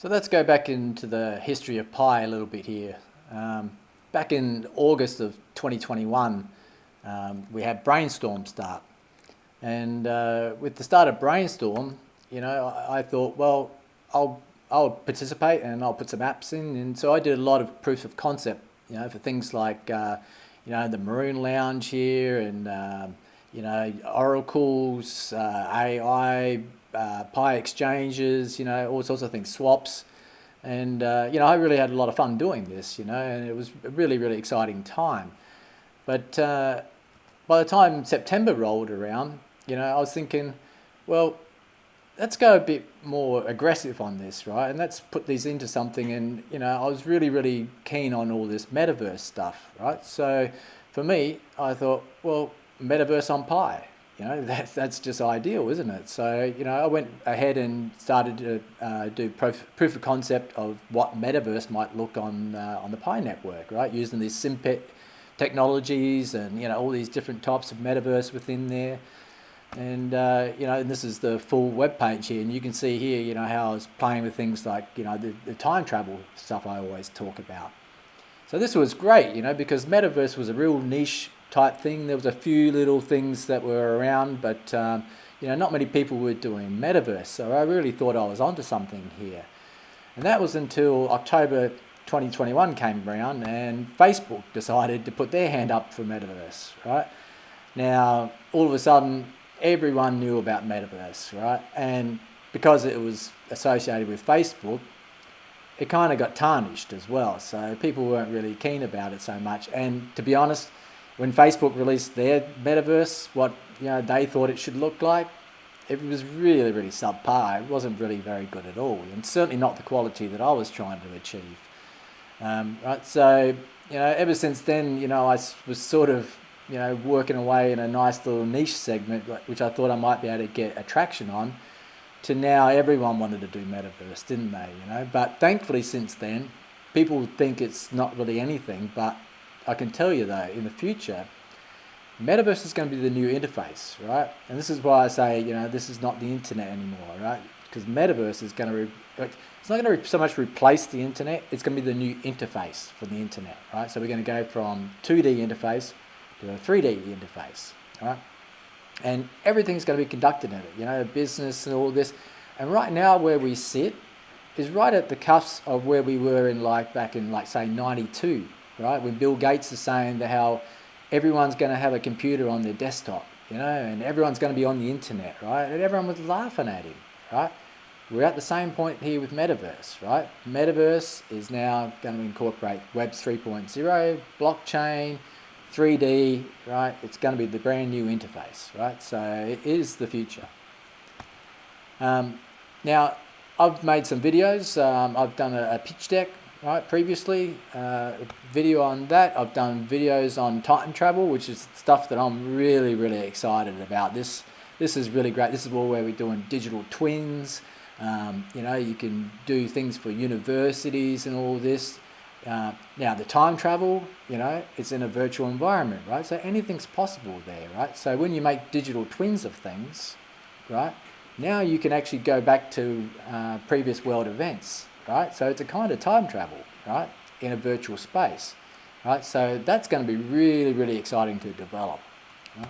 So let's go back into the history of Pi a little bit here. Back in August of 2021, we had Brainstorm start. And with the start of Brainstorm, I thought, well, I'll participate and I'll put some apps in. And so I did a lot of proof of concept, for things like, the Maroon Lounge here and, oracles, AI, Pi exchanges, all sorts of things, swaps. And, I really had a lot of fun doing this, and it was a really, really exciting time. But by the time September rolled around, I was thinking, well, let's go a bit more aggressive on this, right? And let's put these into something. And, I was really, really keen on all this metaverse stuff, right? So for me, I thought, well, metaverse on Pi. That's just ideal, isn't it? So, I went ahead and started to do proof of concept of what metaverse might look on the Pi network, right? Using these SIMPET technologies and, all these different types of metaverse within there. And, and this is the full web page here. And you can see here, how I was playing with things like, the time travel stuff I always talk about. So this was great, because metaverse was a real niche type thing. There was a few little things that were around, but not many people were doing metaverse. So I really thought I was onto something here. And that was until October 2021 came around and Facebook decided to put their hand up for metaverse, right? Now, all of a sudden, everyone knew about metaverse, right? And because it was associated with Facebook, it kind of got tarnished as well. So people weren't really keen about it so much. And to be honest, when Facebook released their metaverse, what they thought it should look like, it was really, really subpar. It wasn't really very good at all, and certainly not the quality that I was trying to achieve. Right, so ever since then, I was sort of working away in a nice little niche segment, which I thought I might be able to get attraction on. To now, everyone wanted to do metaverse, didn't they? But thankfully, since then, people think it's not really anything, but I can tell you though, in the future, metaverse is going to be the new interface, right? And this is why I say, this is not the internet anymore, right? Because metaverse is going to, it's not going to so much replace the internet, it's going to be the new interface for the internet, right? So we're going to go from 2D interface to a 3D interface, right? And everything's going to be conducted in it, business and all this. And right now where we sit is right at the cusp of where we were in back in say 92. Right, when Bill Gates is saying that how everyone's going to have a computer on their desktop, and everyone's going to be on the internet, right? And everyone was laughing at him, right? We're at the same point here with Metaverse, right? Metaverse is now going to incorporate Web 3.0, blockchain, 3D, right? It's going to be the brand new interface, right? So it is the future. Now, I've made some videos. I've done a pitch deck, right, previously, video on that. I've done videos on time travel, which is stuff that I'm really, really excited about. This is really great. This is all where we're doing digital twins. You can do things for universities and all this. Now, the time travel, it's in a virtual environment, right? So anything's possible there, right? So when you make digital twins of things, right, now you can actually go back to previous world events. Right, so it's a kind of time travel, right, in a virtual space, right? So that's going to be really, really exciting to develop. Right?